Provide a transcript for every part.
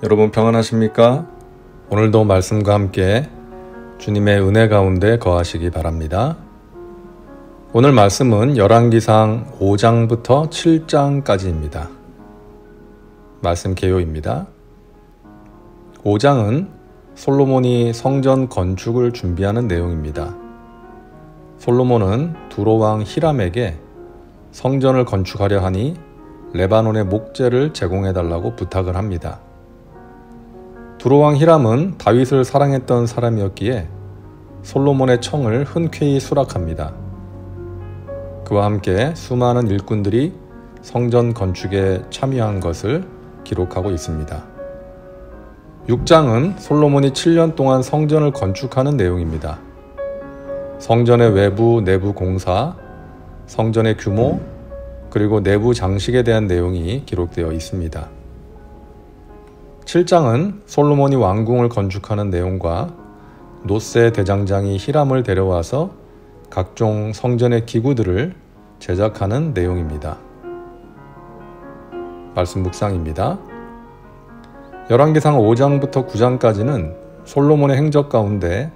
여러분 평안하십니까? 오늘도 말씀과 함께 주님의 은혜 가운데 거하시기 바랍니다. 오늘 말씀은 열왕기상 5장부터 7장까지입니다. 말씀 개요입니다. 5장은 솔로몬이 성전 건축을 준비하는 내용입니다. 솔로몬은 두로왕 히람에게 성전을 건축하려 하니 레바논의 목재를 제공해달라고 부탁을 합니다. 두로왕 히람은 다윗을 사랑했던 사람이었기에 솔로몬의 청을 흔쾌히 수락합니다. 그와 함께 수많은 일꾼들이 성전 건축에 참여한 것을 기록하고 있습니다. 6장은 솔로몬이 7년 동안 성전을 건축하는 내용입니다. 성전의 외부, 내부 공사, 성전의 규모, 그리고 내부 장식에 대한 내용이 기록되어 있습니다. 7장은 솔로몬이 왕궁을 건축하는 내용과 놋세 대장장이 히람을 데려와서 각종 성전의 기구들을 제작하는 내용입니다. 말씀 묵상입니다. 열왕기상 5장부터 9장까지는 솔로몬의 행적 가운데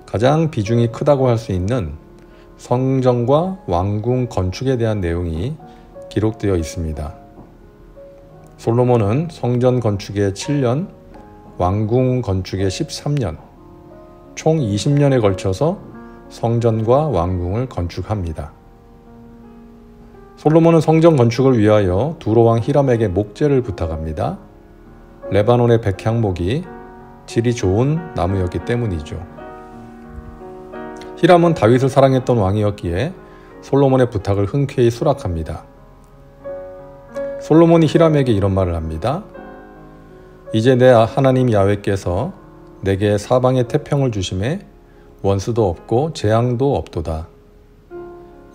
가장 비중이 크다고 할 수 있는 성전과 왕궁 건축에 대한 내용이 기록되어 있습니다. 솔로몬은 성전 건축에 7년, 왕궁 건축에 13년, 총 20년에 걸쳐서 성전과 왕궁을 건축합니다. 솔로몬은 성전 건축을 위하여 두로왕 히람에게 목재를 부탁합니다. 레바논의 백향목이 질이 좋은 나무였기 때문이죠. 히람은 다윗을 사랑했던 왕이었기에 솔로몬의 부탁을 흔쾌히 수락합니다. 솔로몬이 히람에게 이런 말을 합니다. 이제 내 하나님 야훼께서 내게 사방에 태평을 주심에 원수도 없고 재앙도 없도다.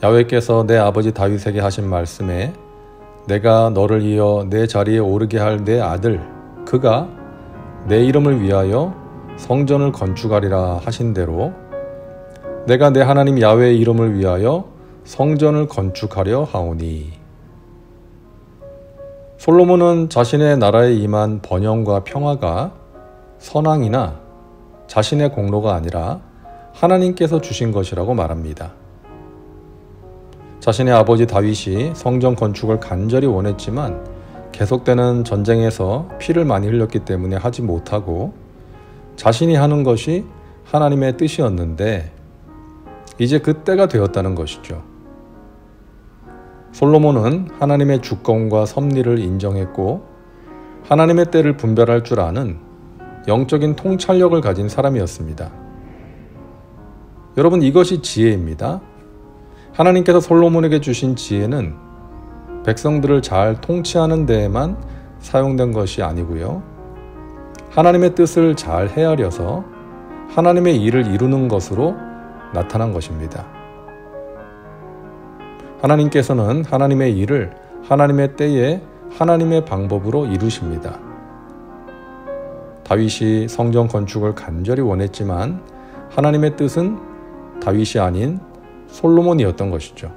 야훼께서 내 아버지 다윗에게 하신 말씀에 내가 너를 이어 내 자리에 오르게 할 내 아들 그가 내 이름을 위하여 성전을 건축하리라 하신 대로 내가 내 하나님 야훼의 이름을 위하여 성전을 건축하려 하오니. 솔로몬은 자신의 나라에 임한 번영과 평화가 선왕이나 자신의 공로가 아니라 하나님께서 주신 것이라고 말합니다. 자신의 아버지 다윗이 성전 건축을 간절히 원했지만 계속되는 전쟁에서 피를 많이 흘렸기 때문에 하지 못하고 자신이 하는 것이 하나님의 뜻이었는데 이제 그 때가 되었다는 것이죠. 솔로몬은 하나님의 주권과 섭리를 인정했고 하나님의 때를 분별할 줄 아는 영적인 통찰력을 가진 사람이었습니다. 여러분, 이것이 지혜입니다. 하나님께서 솔로몬에게 주신 지혜는 백성들을 잘 통치하는 데에만 사용된 것이 아니고요. 하나님의 뜻을 잘 헤아려서 하나님의 일을 이루는 것으로 나타난 것입니다. 하나님께서는 하나님의 일을 하나님의 때에 하나님의 방법으로 이루십니다. 다윗이 성전 건축을 간절히 원했지만 하나님의 뜻은 다윗이 아닌 솔로몬이었던 것이죠.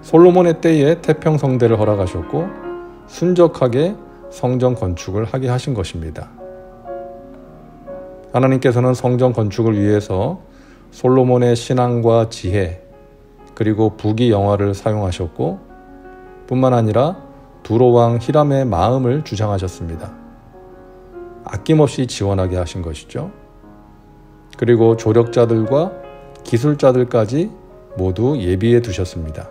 솔로몬의 때에 태평성대를 허락하셨고 순적하게 성전 건축을 하게 하신 것입니다. 하나님께서는 성전 건축을 위해서 솔로몬의 신앙과 지혜 그리고 부귀영화를 사용하셨고 뿐만 아니라 두로왕 히람의 마음을 주장하셨습니다. 아낌없이 지원하게 하신 것이죠. 그리고 조력자들과 기술자들까지 모두 예비해 두셨습니다.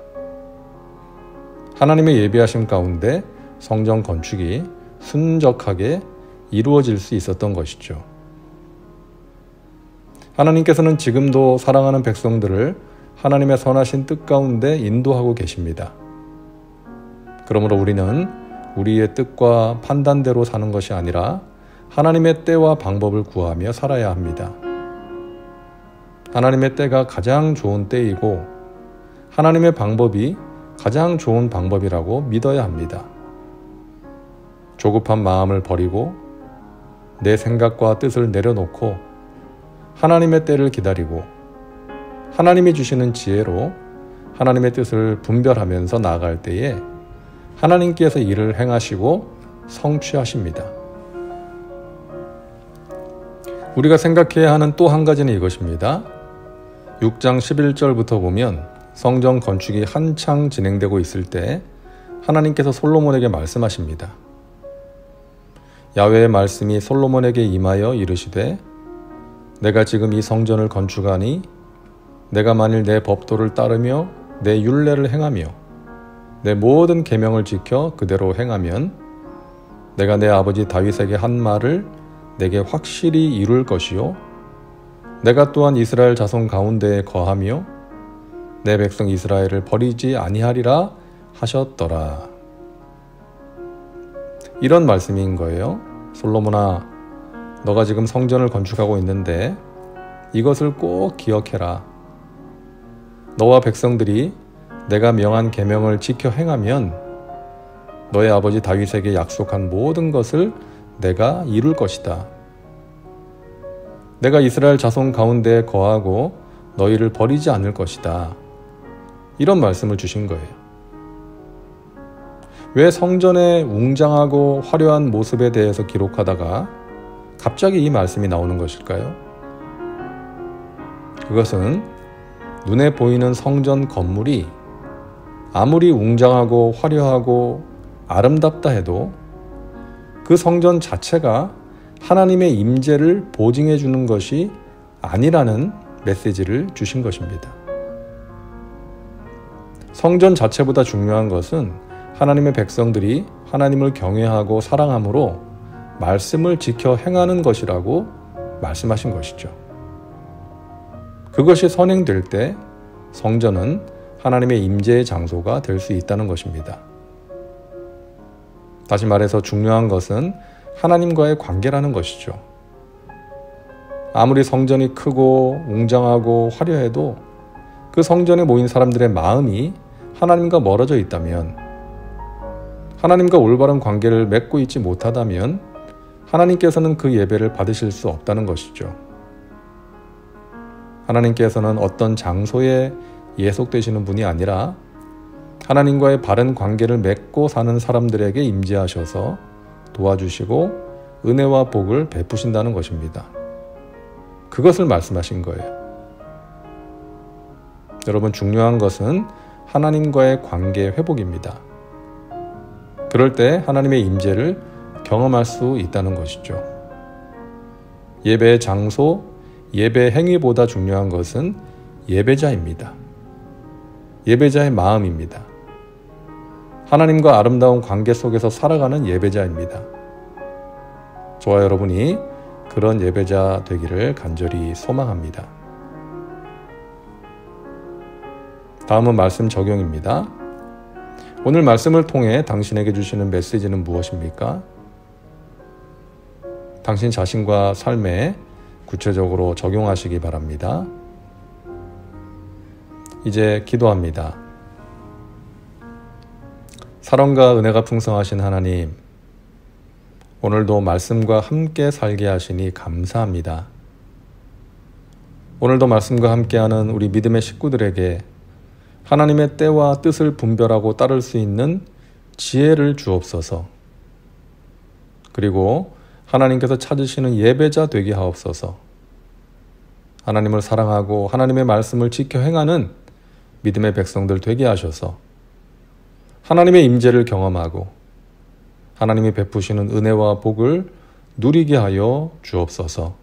하나님의 예비하심 가운데 성전 건축이 순적하게 이루어질 수 있었던 것이죠. 하나님께서는 지금도 사랑하는 백성들을 하나님의 선하신 뜻 가운데 인도하고 계십니다. 그러므로 우리는 우리의 뜻과 판단대로 사는 것이 아니라 하나님의 때와 방법을 구하며 살아야 합니다. 하나님의 때가 가장 좋은 때이고 하나님의 방법이 가장 좋은 방법이라고 믿어야 합니다. 조급한 마음을 버리고 내 생각과 뜻을 내려놓고 하나님의 때를 기다리고 하나님이 주시는 지혜로 하나님의 뜻을 분별하면서 나아갈 때에 하나님께서 일을 행하시고 성취하십니다. 우리가 생각해야 하는 또 한 가지는 이것입니다. 6장 11절부터 보면 성전 건축이 한창 진행되고 있을 때 하나님께서 솔로몬에게 말씀하십니다. 야훼의 말씀이 솔로몬에게 임하여 이르시되 내가 지금 이 성전을 건축하니 내가 만일 내 법도를 따르며 내 율례를 행하며 내 모든 계명을 지켜 그대로 행하면 내가 내 아버지 다윗에게 한 말을 내게 확실히 이룰 것이요 내가 또한 이스라엘 자손 가운데에 거하며 내 백성 이스라엘을 버리지 아니하리라 하셨더라. 이런 말씀인 거예요. 솔로몬아, 너가 지금 성전을 건축하고 있는데 이것을 꼭 기억해라. 너와 백성들이 내가 명한 계명을 지켜 행하면 너의 아버지 다윗에게 약속한 모든 것을 내가 이룰 것이다. 내가 이스라엘 자손 가운데 거하고 너희를 버리지 않을 것이다. 이런 말씀을 주신 거예요. 왜 성전의 웅장하고 화려한 모습에 대해서 기록하다가 갑자기 이 말씀이 나오는 것일까요? 그것은 눈에 보이는 성전 건물이 아무리 웅장하고 화려하고 아름답다 해도 그 성전 자체가 하나님의 임재를 보증해 주는 것이 아니라는 메시지를 주신 것입니다. 성전 자체보다 중요한 것은 하나님의 백성들이 하나님을 경외하고 사랑함으로 말씀을 지켜 행하는 것이라고 말씀하신 것이죠. 그것이 선행될 때 성전은 하나님의 임재의 장소가 될 수 있다는 것입니다. 다시 말해서 중요한 것은 하나님과의 관계라는 것이죠. 아무리 성전이 크고 웅장하고 화려해도 그 성전에 모인 사람들의 마음이 하나님과 멀어져 있다면, 하나님과 올바른 관계를 맺고 있지 못하다면 하나님께서는 그 예배를 받으실 수 없다는 것이죠. 하나님께서는 어떤 장소에 예속되시는 분이 아니라 하나님과의 바른 관계를 맺고 사는 사람들에게 임재하셔서 도와주시고 은혜와 복을 베푸신다는 것입니다. 그것을 말씀하신 거예요. 여러분, 중요한 것은 하나님과의 관계 회복입니다. 그럴 때 하나님의 임재를 경험할 수 있다는 것이죠. 예배의 장소, 예배 행위보다 중요한 것은 예배자입니다. 예배자의 마음입니다. 하나님과 아름다운 관계 속에서 살아가는 예배자입니다. 저와 여러분이 그런 예배자 되기를 간절히 소망합니다. 다음은 말씀 적용입니다. 오늘 말씀을 통해 당신에게 주시는 메시지는 무엇입니까? 당신 자신과 삶에 구체적으로 적용하시기 바랍니다. 이제 기도합니다. 사랑과 은혜가 풍성하신 하나님, 오늘도 말씀과 함께 살게 하시니 감사합니다. 오늘도 말씀과 함께하는 우리 믿음의 식구들에게 하나님의 때와 뜻을 분별하고 따를 수 있는 지혜를 주옵소서. 그리고 하나님께서 찾으시는 예배자 되게 하옵소서. 하나님을 사랑하고 하나님의 말씀을 지켜 행하는 믿음의 백성들 되게 하셔서 하나님의 임재를 경험하고 하나님이 베푸시는 은혜와 복을 누리게 하여 주옵소서.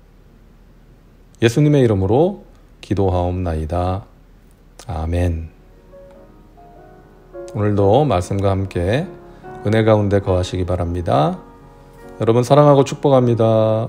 예수님의 이름으로 기도하옵나이다. 아멘. 오늘도 말씀과 함께 은혜 가운데 거하시기 바랍니다. 여러분 사랑하고 축복합니다.